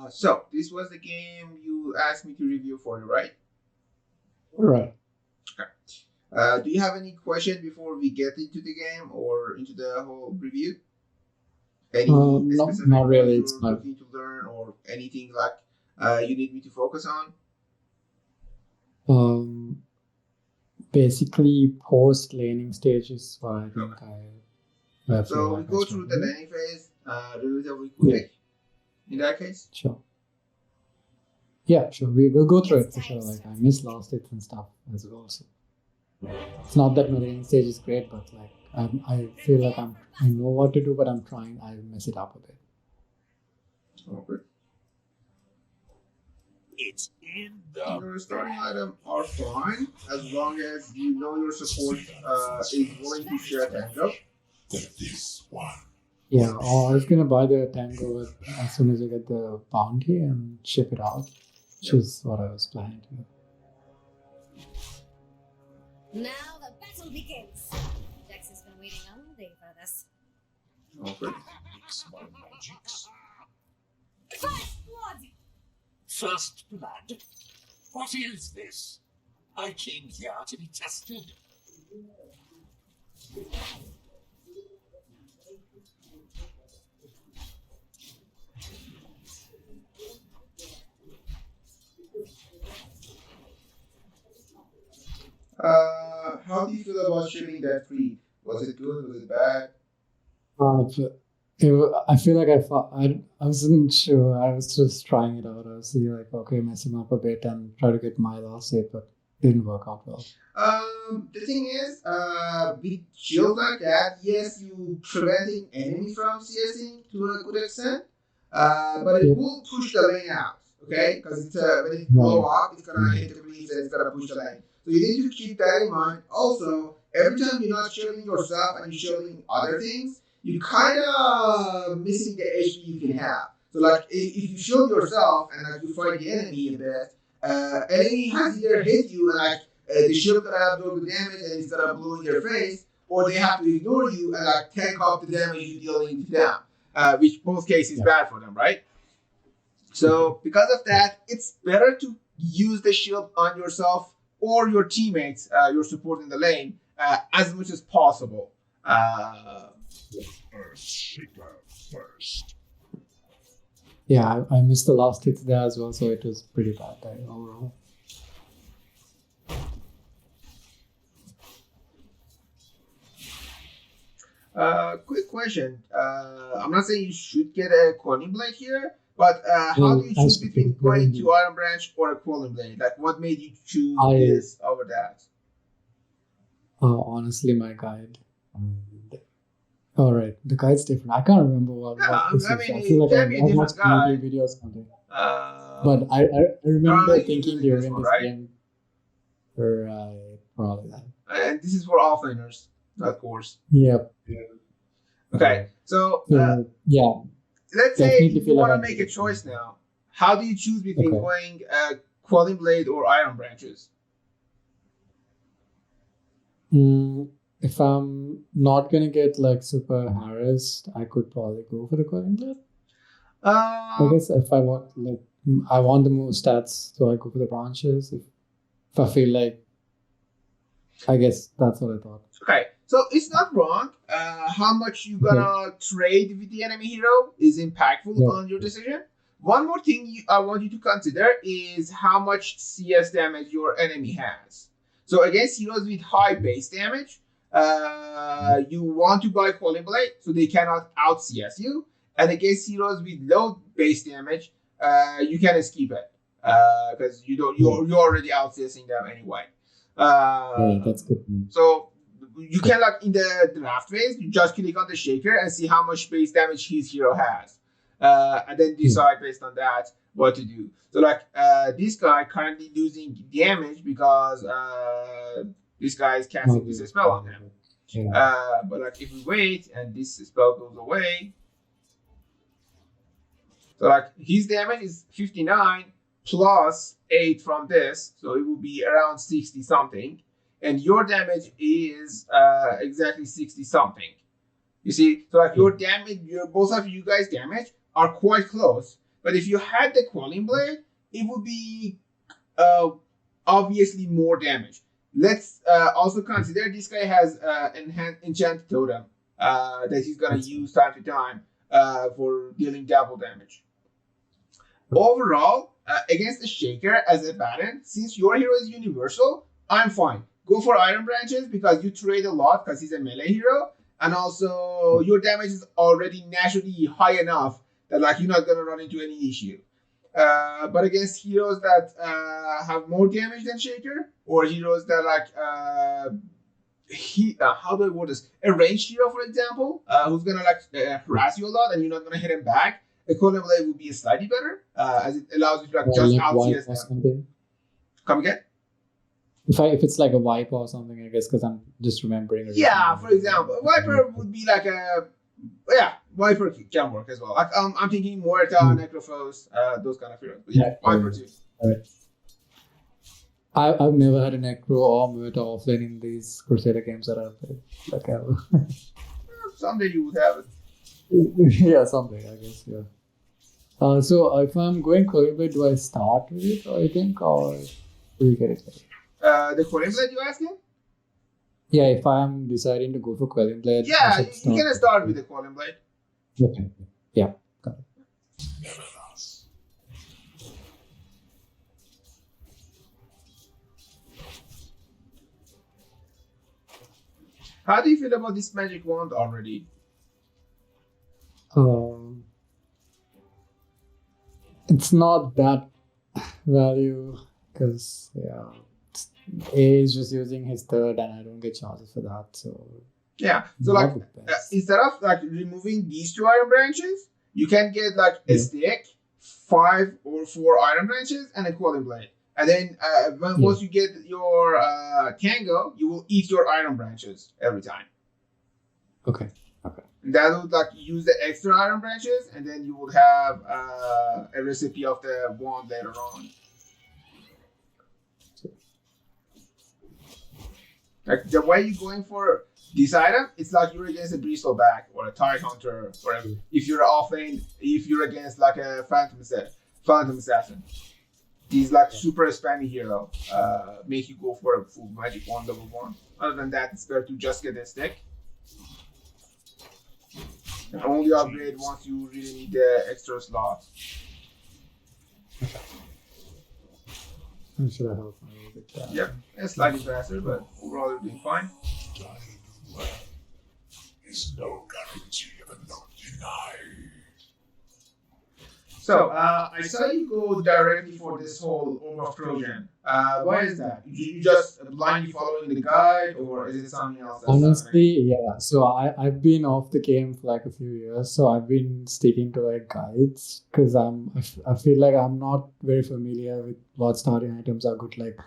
So this was the game you asked me to review for you, right? Right. Okay. Do you have any question before we get into the game or into the whole review? Any No, specific not point really. It's you're not. looking to learn or anything like you need me to focus on? Um, Basically, post laning stages. So I Okay. think I feel So we like I go through the struggle. landing phase relatively Yeah, quick in that case. sure. Yeah, sure. We will go through It's it for sure. time. Like I missed last hits and stuff as well. So it's not that my laning stage is great, but like I feel like I know what to do, but I'm trying. I mess it up a bit. Okay. It's in the Your starting item are fine as long as you know your support is willing to share tango. this one. Yeah. Oh, I was gonna buy the tango as soon as I get the bounty and ship it out, which is what I was planning to do. Now the battle begins. Jax has been waiting all day for this. Okay. Mix my magics. First blood! First blood? What is this? I came here to be tested. How do you feel about shipping that creep? Was it good? Was it bad? I feel like I wasn't sure. I was just trying it out. I was like, okay, mess him up a bit and try to get my last hit, but didn't work out well. The thing is, with shield like that, yes, you preventing enemy from CSing to a good extent, but it Yeah. will push the lane out, okay? Because it's when it blow up, it's gonna hit the creeps and it's gonna push the lane. So you need to keep that in mind. Also, every time you're not shielding yourself and you're shielding other things, you kind of missing the HP you can have. So like if you shield yourself and like you fight the enemy a bit, enemy has either hit you and like the shield gonna absorb the damage and it's gonna blow in their face, or they have to ignore you and like tank off the damage you're dealing to them, which both cases is bad for them, right? So because of that, it's better to use the shield on yourself or your teammates, your support in the lane, as much as possible. Earthshaker first. Yeah, I missed the last hit there as well, so it was pretty bad overall. Quick question. I'm not saying you should get a Quelling Blade here, but how do you choose between going to Iron Branch or a Quelling Blade? Like, what made you choose this over that? Honestly, my guide. All right, the guide's different. I can't remember what this is. I feel like I've watched many videos on it. But I remember thinking during this game, probably that. And this is for offlaners, of course. Yep. Okay, so yeah. Let's say you want to make a choice now. How do you choose between going Quelling Blade or Iron Branches? If I'm not gonna get like super harassed, I could probably go for the Quelling Blade. I guess if I want I want the most stats, so I go for the branches. If I feel like, I guess that's what I thought. Okay, so it's not wrong. How much you gonna trade with the enemy hero is impactful on your decision. One more thing I want you to consider is how much CS damage your enemy has. So against heroes with high base damage, you want to buy Quelling Blade so they cannot out CS you. And against heroes with low base damage, you can skip it because you're already out CSing them anyway. That's good. So you can like in the draft phase, you just click on the shaker and see how much base damage his hero has, and then decide based on that what to do. So like this guy currently losing damage because this guy is casting this spell on him. But like if we wait and this spell goes away, so like his damage is 59 plus 8 from this, so it will be around 60 something. And your damage is exactly 60 something. You see, so like your damage, both of you guys' damage are quite close, but But if you had the Quelling Blade, it would be obviously more damage. Let's also consider this guy has enchanted totem that he's gonna use time to time for dealing double damage. Overall, against the Shaker as a Abaddon, since your hero is universal, I'm fine. Go for Iron Branches because you trade a lot because he's a melee hero, and also your damage is already naturally high enough that like you're not gonna run into any issue. But against heroes that have more damage than Shaker, or heroes that like how do I word this? A ranged hero, for example, who's gonna like harass you a lot and you're not gonna hit him back. A Quelling Blade would be slightly better, as it allows you to like just out CS them. Come again? If it's like a Viper or something, I guess, because I'm just remembering. Yeah, for example, a Viper would be like a Viper can work as well. Like, I'm thinking Morta, Necrophos, those kind of heroes. But yeah, Viper too. Right. I've never had a Necro or Morta offlane in these Crusader games that I've played. Like ever. Someday you would have it. Yeah, someday, I guess, yeah. So if I'm going Quelling Blade, do I start with it, I think, or do you get it later? The Quelling Blade, you asking? Yeah, if I'm deciding to go for Quelling Blade, yeah, you can start with the Quelling Blade. Okay. Yeah, got it. How do you feel about this magic wand already? It's not that value because A is just using his third and I don't get charges for that. So yeah, so like instead of like removing these 2 Iron Branches, you can get like a stick, 5 or 4 Iron Branches, and a Quelling Blade. And then once you get your Tango, you will eat your Iron Branches every time. Okay. And that would like use the extra Iron Branches, and then you would have a recipe of the wand later on. Like the way you're going for this item, it's like you're against a Bristleback or a Tide Hunter, or if you're offlane, if you're against like a Phantom Assassin. These like super spammy hero make you go for a full magic wand level 1. Other than that, it's better to just get a stick. And only upgrade once you really need the extra slot. Should I help a little bit? Yeah, it's slightly faster, but overall you're doing fine. Is no guarantee of a no deny. So, I saw you go directly for this whole Orb of Trojan. Why is that? You just blindly following the guide, or is it something else? Honestly, yeah. So I've been off the game for like a few years, so I've been sticking to like guides because I feel like I'm not very familiar with what starting items are good. Like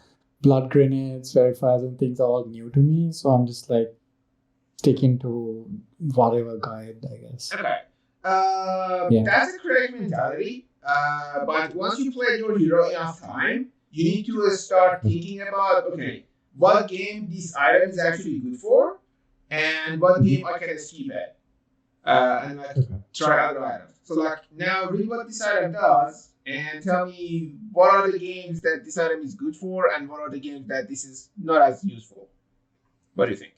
blood grenades, verifiers, and things are all new to me, so I'm just like sticking to whatever guide, I guess. Okay. That's a correct mentality. But once you play your hero enough time, you need to start thinking about, okay, what game this item is actually good for, and what game I can skip it, and like try other items. So like now read what this item does, and tell me what are the games that this item is good for, and what are the games that this is not as useful. What do you think?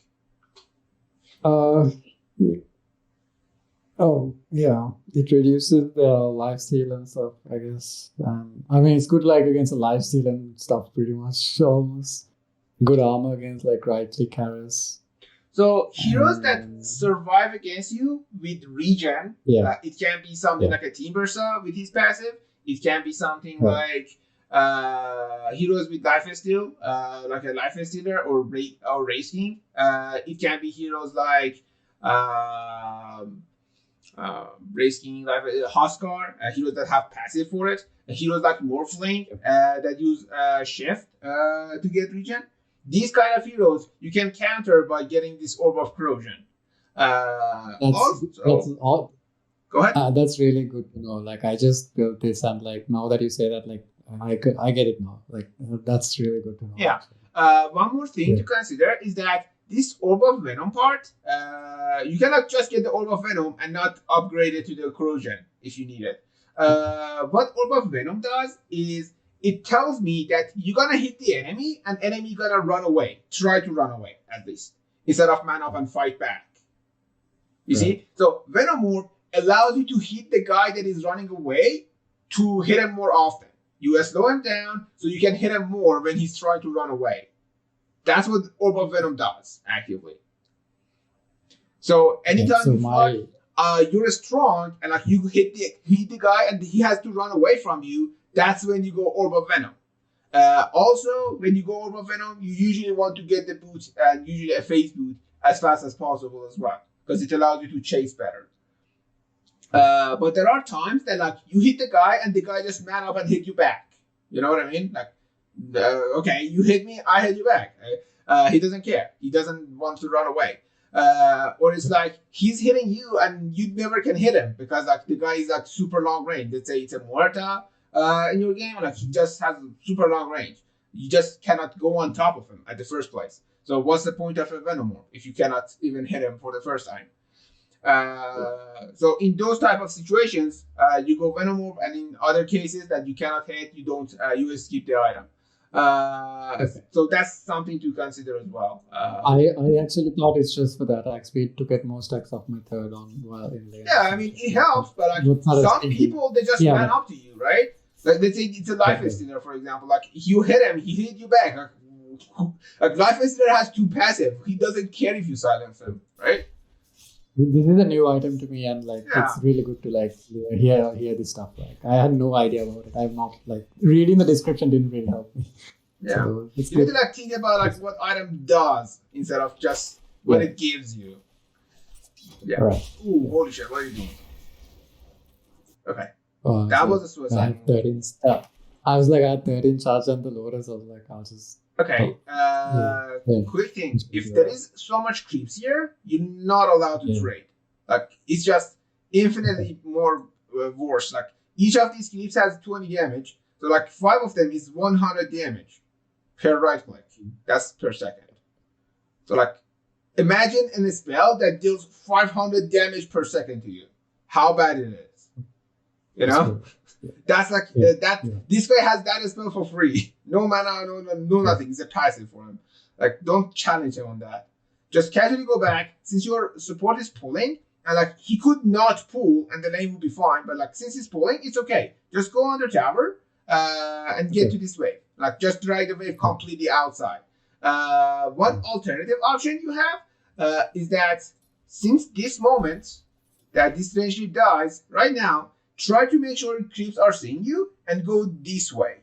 Oh, yeah. It reduces the lifesteal and stuff, I guess. I mean, it's good like against the lifesteal and stuff pretty much, almost. Good armor against like right-click carries. So heroes that survive against you with regen, it can be something like a Timbersaw with his passive. It can be something like heroes with lifesteal, like a lifestealer or Race King. It can be heroes like Race King, like Huskar, heroes that have passive for it. Heroes like Morphling that use Shift to get regen. These kind of heroes you can counter by getting this Orb of Corrosion. Go ahead. That's really good to know. Like I just built this, and like now that you say that, like I get it now. Like that's really good to know. Yeah. One more thing to consider is that this Orb of Venom part, you cannot just get the Orb of Venom and not upgrade it to the Corrosion if you need it. What Orb of Venom does is it tells me that you're gonna hit the enemy and enemy gonna run away. Try to run away at least instead of man up and fight back. You see? So Venom Orb allows you to hit the guy that is running away to hit him more often. You slow him down so you can hit him more when he's trying to run away. That's what Orb of Venom does actively. So anytime you're strong and like you hit the guy and he has to run away from you, that's when you go Orb of Venom. Also, when you go Orb of Venom, you usually want to get the boot and usually a phase boot as fast as possible as well, because it allows you to chase better. But there are times that like you hit the guy and the guy just man up and hit you back. You know what I mean? Like, okay, you hit me, I hit you back. He doesn't care. He doesn't want to run away. Or it's like he's hitting you and you never can hit him because like the guy is like super long range. Let's say it's a Morta in your game, like he just has super long range. You just cannot go on top of him at the first place. So what's the point of a Venom Orb if you cannot even hit him for the first time? So in those type of situations, you go Venom Orb, and in other cases that you cannot hit, you don't. You skip the item. So that's something to consider as well. I actually thought it's just for the attack speed to get more stacks off my third on while in lane. Yeah, I mean it helps, but like some people they just man up to you, right? Like let's say it's a life extender, for example. Like you hit him, he hit you back. Like life extender has 2 passive. He doesn't care if you silence him, right? This is a new item to me, and like it's really good to like hear this stuff. Like I had no idea about it. I'm not like reading the description didn't really help me. Yeah, so you need to like think about like what item does instead of just what it gives you. Yeah. Right. Ooh, holy shit! What are you doing? Okay. That was a suicide. I had 13 stuff. I was like, I had 13 charge and the Lotus. I was like, I'll just. Okay. Quick thing: if there is so much creeps here, you're not allowed to trade. Like it's just infinitely more worse. Like each of these creeps has 20 damage, so like 5 of them is 100 damage per right click. That's per second. So like, imagine a spell that deals 500 damage per second to you. How bad it is, you know? That's like this guy has that spell for free. No mana, no nothing. It's a passive for him. Like, don't challenge him on that. Just casually go back. Since your support is pulling, and like he could not pull, and the lane will be fine. But like since he's pulling, it's okay. Just go under tower and get to this wave. Like just drag the wave completely outside. One alternative option you have is that since this moment that this range creep dies right now, try to make sure creeps are seeing you and go this way.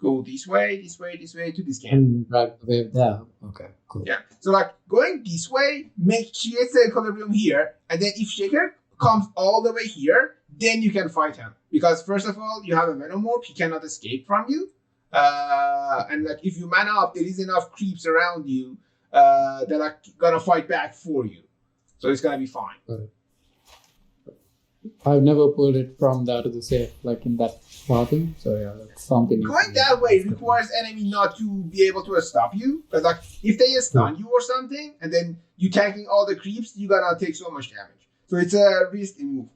Go this way to this camp. Drag the wave there. Okay, cool. Yeah. So like going this way creates the equilibrium here, and then if Shaker comes all the way here, then you can fight him. Because first of all, you have a Venom Orb, he cannot escape from you. And like if you mana up, there is enough creeps around you that are gonna fight back for you. So it's gonna be fine. Right. I've never pulled it from there to the safe, like in that pathing. So yeah, that's something. Going that way requires enemy not to be able to stop you. Because like if they stun you or something, and then you tanking all the creeps, you gonna take so much damage. So it's a risky move.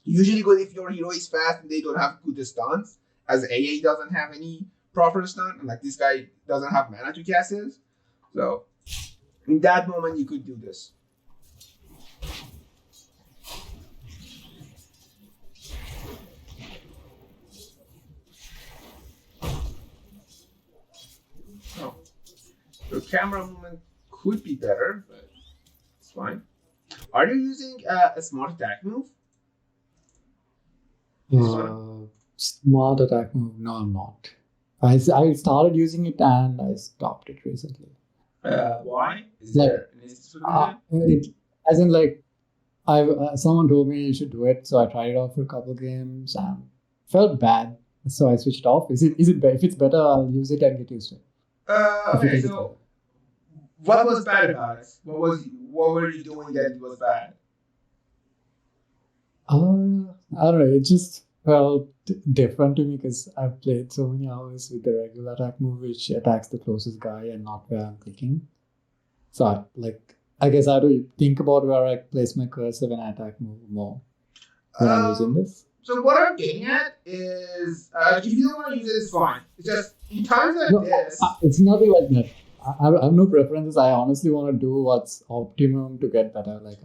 Usually good if your hero is fast and they don't have good stuns, as AA doesn't have any proper stun, and like this guy doesn't have mana to cast his. So in that moment you could do this. The camera movement could be better, but it's fine. Are you using a smart attack move? Smart attack move? No, I'm not. I started using it and I stopped it recently. Why? Is there an specific as in like, someone told me you should do it, so I tried it out for a couple of games and felt bad, so I switched off. Is it if it's better, I'll use it and get used to it. Okay, so what was bad about it? What were you doing that it was bad? I don't know. It just felt different to me because I've played so many hours with the regular attack move, which attacks the closest guy and not where I'm clicking. So I guess I have to think about where I place my cursor when I attack move more when I'm using this. So what I'm getting at is, if you don't want to use it, it's fine. It's just in times like No, this. it's nothing like that. I have no preferences. I honestly want to do what's optimum to get better. Like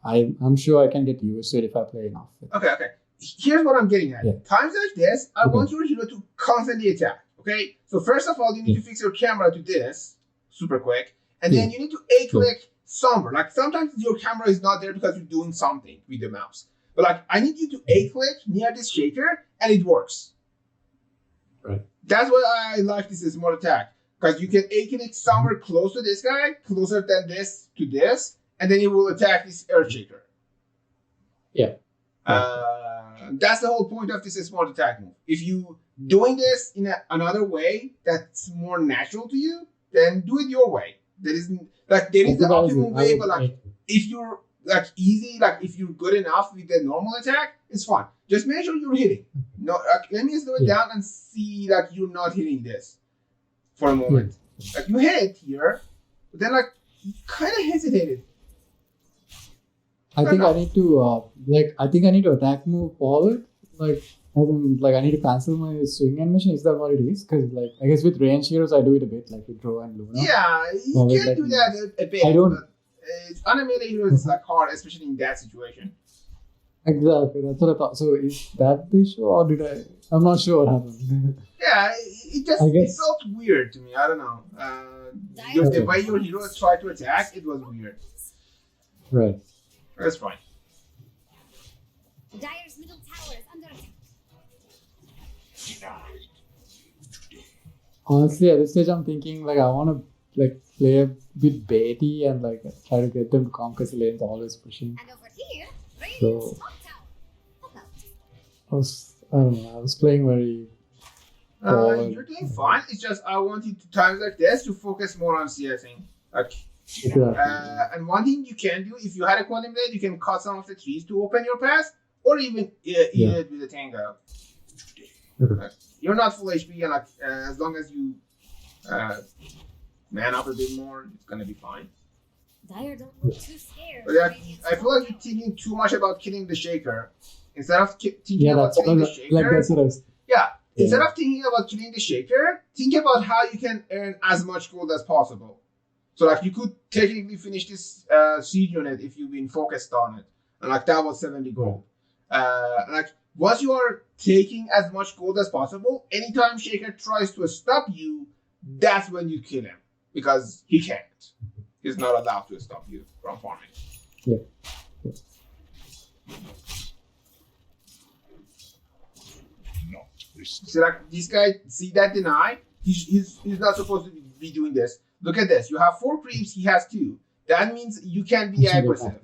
I'm sure I can get used to it if I play enough. Okay. Here's what I'm getting at. Yeah. Times like this, I Okay. want your hero to constantly attack. Okay. So first of all, you need to fix your camera to this super quick, and then you need to A-click somewhere. Like sometimes your camera is not there because you're doing something with the mouse. But like I need you to A-click near this shaker, and it works. Right. That's why I like this smart attack. Because you can A-click somewhere close to this guy, closer than this to this, and then you will attack this earth shaker. Yeah. That's the whole point of this smart attack move. If you doing this in another way that's more natural to you, then do it your way. There is the optimum way, but like if you're like easy, like if you're good enough with the normal attack, it's fine. Just make sure you're hitting. No, let me slow it down and see that you're not hitting this for a moment. Like you hit here, but then like you kind of hesitated. I think I need to attack move forward. Like I need to cancel my swing animation. Is that what it is? Because like I guess with range heroes I do it a bit, like with Drow and Luna. Yeah, you can do that a bit. I don't. But on a melee heroes, it's like hard, especially in that situation. Exactly, that's what I thought. So is that the issue, or did I? I'm not sure what happened. Yeah, it felt weird to me. I don't know. The way your heroes try to attack, it was weird. Right. That's fine. Dire's middle tower is under attack. Honestly, at this stage, I'm thinking like I want to like play a bit baity and like try to get them to conquer the lanes, always pushing. And over here, So top tower. Pop out. I don't know. I was playing very. You're doing fine. It's just I want you to times like this to focus more on CSing. Like, and one thing you can do if you had a quantum blade, you can cut some of the trees to open your path, or even eat it with a tango. Like, you're not full HP, and like as long as you man up a bit more, it's gonna be fine. Dire don't look too scared. But I feel like you're thinking too much about killing the shaker instead of thinking about killing the shaker. Like that's what I was. Instead of thinking about killing the shaker, think about how you can earn as much gold as possible. So like you could technically finish this siege unit if you've been focused on it, and like that was 70 gold. Like once you are taking as much gold as possible, anytime shaker tries to stop you, that's when you kill him because he can't. He's not allowed to stop you from farming. Yeah. So like this guy, see that deny? He's not supposed to be doing this. Look at this. You have 4 creeps, he has 2. That means you can be aggressive.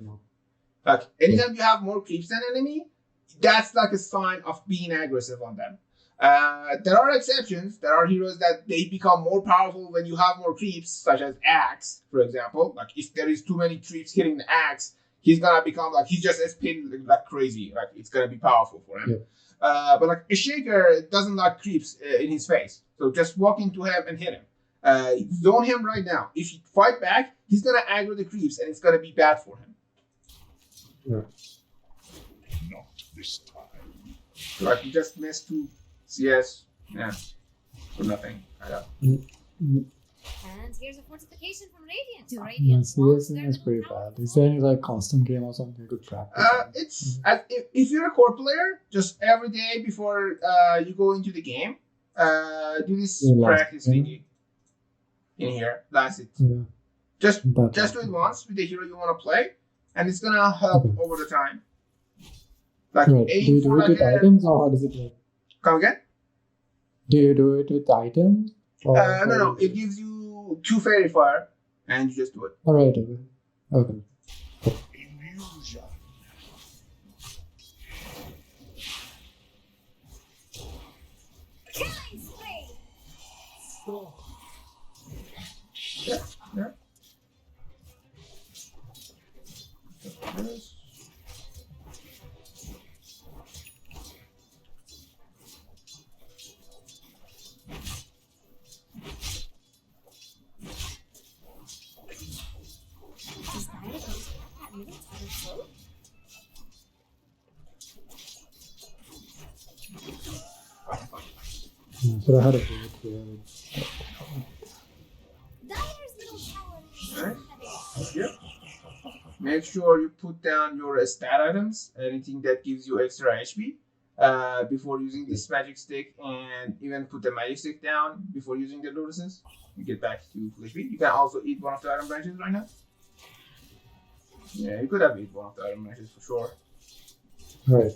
Like anytime you have more creeps than enemy, that's like a sign of being aggressive on them. There are exceptions. There are heroes that they become more powerful when you have more creeps, such as Axe, for example. Like if there is too many creeps hitting the Axe, he's gonna become like he's just spin like crazy. Like it's gonna be powerful for him. But like a shaker doesn't like creeps in his face, so just walk into him and hit him. Zone him right now. If you fight back, he's gonna aggro the creeps, and it's gonna be bad for him. Not this time. So like you just missed 2 CS, for nothing. And here's a fortification from Radiant. To Radiant. CS is pretty bad. Is there any like custom game or something you could practice? It's if you're a core player, just every day before you go into the game, do this practice thingy in here. That's it. Just do it once with the hero you want to play, and it's gonna help over the time. Like do you do it with items, or how does it work? Come again? Do you do it with items? No. It gives you 2 fairy fire, and you just do it. All right. Okay. Illusion. Killing spree. Yeah. Is Dire going to get that middle tower full? So I had a bit here. Dyer's middle tower is Alright. heavy. Yep. Make sure you put down your stat items, anything that gives you extra HP, before using this magic stick, and even put the magic stick down before using the lotuses. You get back to full HP. You can also eat one of the item branches right now. Yeah, you could have eaten one of the item branches for sure. Right.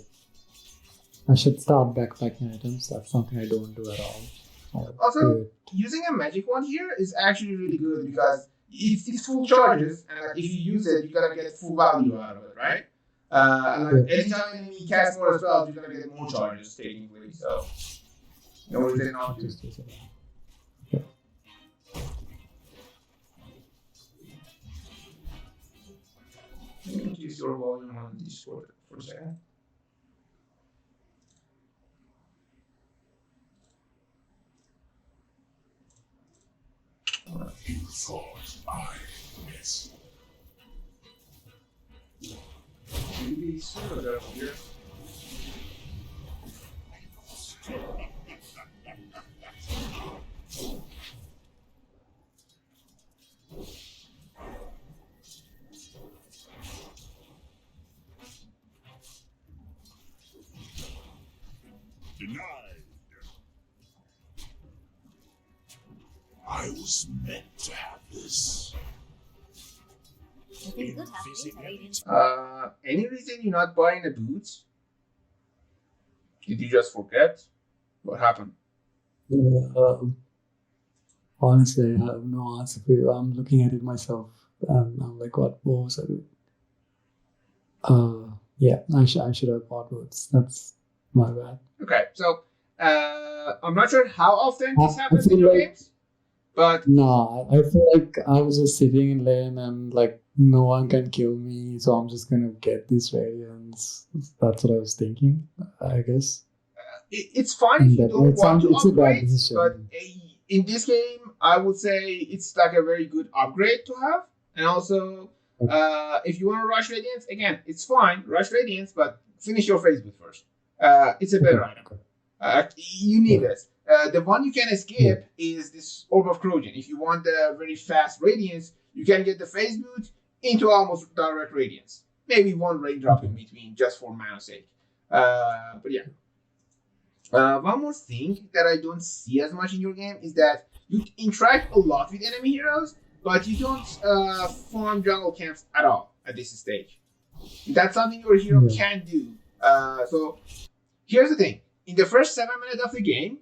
I should start backpacking items. That's something I don't do at all. Also, using a magic wand here is actually really good because it's full charges, and if you use it, you're gonna get full value out of it, right? And anytime an enemy casts more spells, you're gonna get more charges, technically. So, no reason not to. Let me increase your volume on Discord for a second. You thought I missed. Maybe sort of up here. Denied. I was meant to have this. Nothing good happening to Radiant. Any reason you're not buying the boots? Did you just forget? What happened? Honestly, I have no answer for you. I'm looking at it myself, and I'm like, what was I doing? Yeah, I should have bought boots. That's my bad. Okay, so I'm not sure how often this I happens in feel your like- games, but No, I feel like I was just sitting in lane and like no one can kill me, so I'm just gonna get this radiance. That's what I was thinking, I guess. it's fine if you don't want to it's a bad upgrade, decision. but in this game, I would say it's like a very good upgrade to have. And also, if you want to rush Radiance, again, it's fine, rush Radiance, but finish your phase boot first. It's a better item. You need it. The one you can escape is this Orb of Corrosion. If you want the very fast Radiance, you can get the phase boot into almost direct Radiance. Maybe one raindrop in between just for mana's sake. But yeah. One more thing that I don't see as much in your game is that you interact a lot with enemy heroes, but you don't farm jungle camps at all at this stage. That's something your hero can do. So here's the thing. In the first 7 minutes of the game,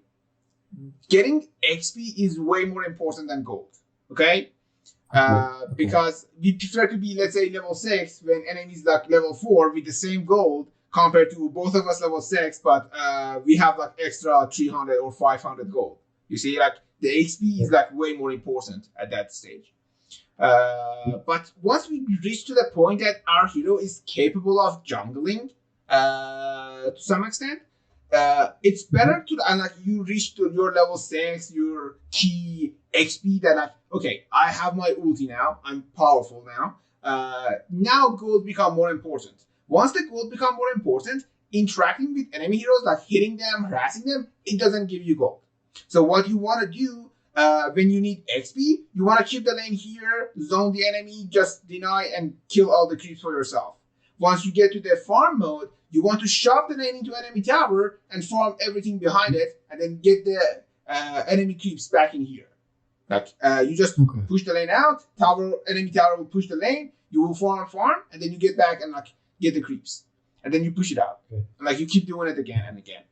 getting XP is way more important than gold. Okay? Because we prefer to be, let's say, level 6 when enemies like level 4 with the same gold compared to both of us level 6, but we have like extra 300 or 500 gold. You see, like the XP is like way more important at that stage. But once we reach to the point that our hero is capable of jungling to some extent, it's better to, and like you reach to your level 6, your key XP that like, okay, I have my ulti now, I'm powerful now. Now gold become more important. Once the gold become more important, interacting with enemy heroes, like hitting them, harassing them, it doesn't give you gold. So what you want to do when you need XP, you want to keep the lane here, zone the enemy, just deny and kill all the creeps for yourself. Once you get to the farm mode, you want to shove the lane into enemy tower and farm everything behind it, and then get the enemy creeps back in here. Like you just push the lane out, enemy tower will push the lane, you will farm, and then you get back and like get the creeps, and then you push it out, and like you keep doing it again and again.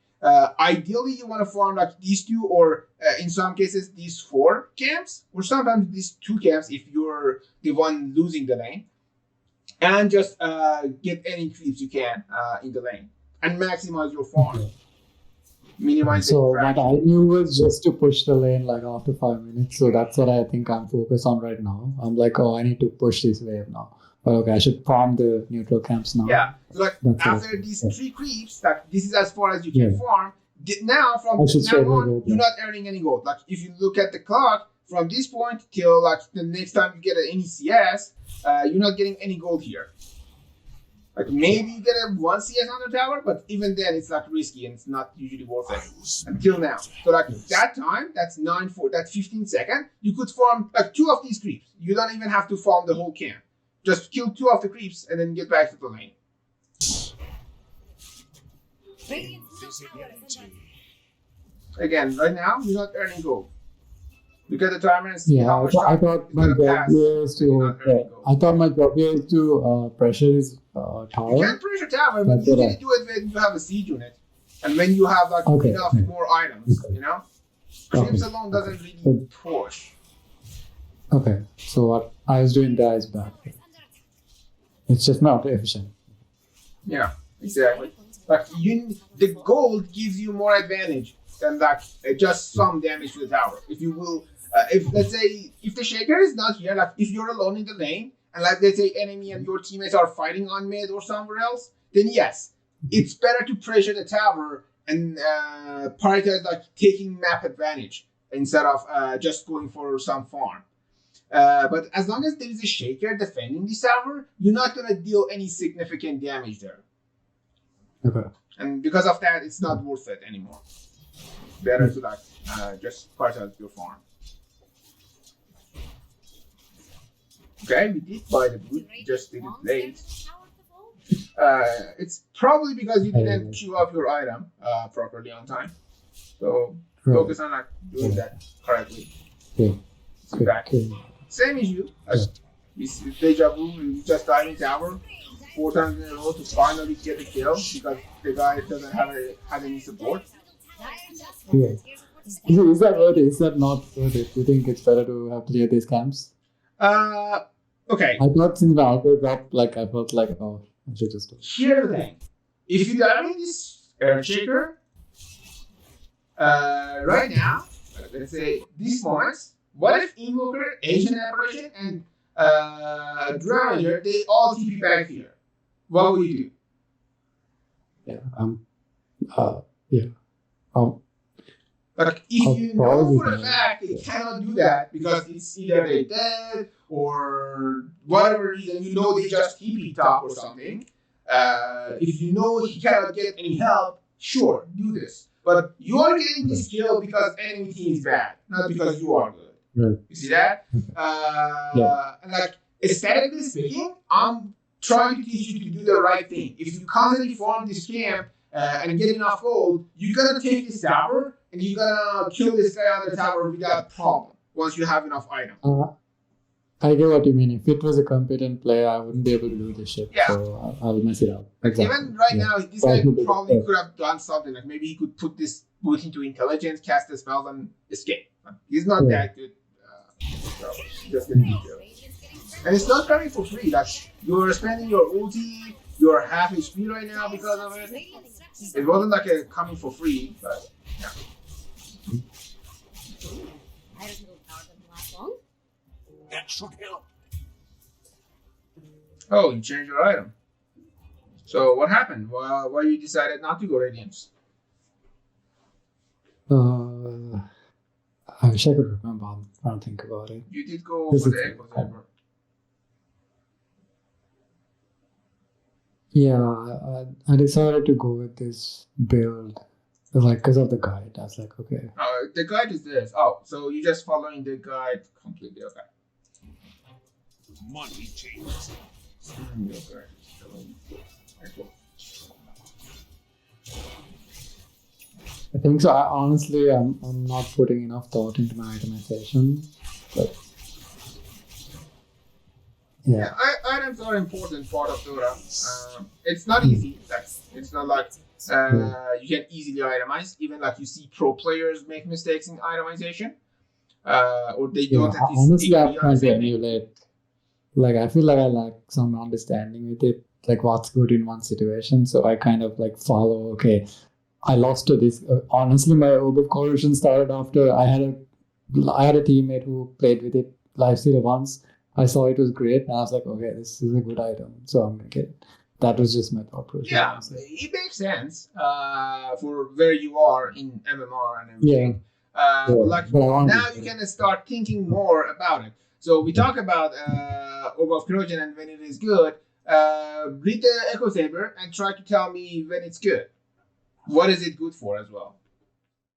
Ideally, you want to farm like these 2, or in some cases these 4 camps, or sometimes these 2 camps if you're the one losing the lane, and just get any creeps you can in the lane and maximize your farm. Minimize the So interaction. what I knew was just to push the lane like after 5 minutes. So that's what I think I'm focused on right now. I'm like, oh, I need to push this wave now. But okay, I should farm the neutral camps now. Yeah, so like That's after awesome. these 3 creeps, like this is as far as you can farm. Now from I should now say on, gold, you're not earning any gold. Like if you look at the clock from this point till like the next time you get any CS, you're not getting any gold here. Like maybe you get a 1 CS on the tower, but even then it's like risky and it's not usually worth it until now. So like that time, that's 15 seconds, you could farm like 2 of these creeps. You don't even have to farm the whole camp. Just kill 2 of the creeps and then get back to the lane. Again, right now you're not earning gold. Look at the timer and see how much time I thought my job is to. I thought my job is to pressure his tower. You can pressure tower, but you can do it when you have a siege unit, and when you have like enough more items. You know, creeps alone doesn't really push. Okay, so what I was doing there is bad. It's just not efficient. Yeah, exactly. Like the gold gives you more advantage than like just some damage to the tower. If you will. If let's say if the shaker is not here, like if you're alone in the lane, and like let's say enemy and your teammates are fighting on mid or somewhere else, then yes, it's better to pressure the tower and prioritize like taking map advantage instead of just going for some farm. But as long as there is a shaker defending this tower, you're not gonna deal any significant damage there. Okay. And because of that, it's not worth it anymore. Better to like just prioritize your farm. Okay, we did buy the boot, just did it late. It's probably because you didn't queue up your item properly on time. So focus on like doing that correctly. Yeah. Okay. Same issue as Deja Vu, we just died in tower 4 times in a row to finally get a kill because the guy doesn't have any support. Yeah. Is that worth it? Is that not worth it? Do you think it's better to have cleared these camps? Okay. I thought since the algo dropped, like I felt like, oh, I should just do it. Here's the thing. If you dive in this Earthshaker, right now, let's say this moment, what if Invoker, Ancient Apparition, and Drowner, they all TP back here? What would you do? Yeah. Like, if you know for a fact they cannot do that because it's either they dead or whatever reason, you know they just TP top or something. If you know he cannot get any help, sure, do this. But you are getting this kill because enemy team is bad, not because you are good. Right. You see that? And like, aesthetically speaking, I'm trying to teach you to do the right thing. If you constantly farm this camp and get enough gold, you're gonna take this tower and you're gonna kill this guy on the tower without problem once you have enough item. I get what you mean. If it was a competent player, I wouldn't be able to do this shit. Yeah. So I'll mess it up. Exactly. Even right now, this guy probably could have done something. Like maybe he could put this boot into intelligence, cast the spells, and escape. But he's not that good. So just gonna be killed. And it's not coming for free. Like you're spending your ulti, you're half HP right now because of it. It wasn't like a coming for free, but yeah. That should help. Oh, you changed your item. So what happened? Why you decided not to go Radiance? I wish I could remember. I'm trying to think about it. You did go for the Echo Saber. Yeah, I decided to go with this build, like because of the guide. I was like, okay. The guide is this. Oh, so you're just following the guide completely. Okay. Money changes. I think so. Honestly, I'm not putting enough thought into my itemization, but yeah. Items are an important part of Dota. It's not easy. It's not like you can easily itemize. Even like you see pro players make mistakes in itemization, or they don't. Honestly, I'm trying to emulate. Like I feel like I lack some understanding with it, like what's good in one situation. So I kind of like follow. Okay, I lost to this. Honestly, my Orb of Corrosion started after I had a teammate who played with it live season once. I saw it was great, and I was like, okay, this is a good item, so I'm gonna get it. That was just my thought process. Yeah, honestly. It makes sense for where you are in MMR and everything. Yeah. Like now you can start thinking more about it. So we talk about Orb of Corrosion and when it is good. Read the Echo Saber and try to tell me when it's good. What is it good for as well?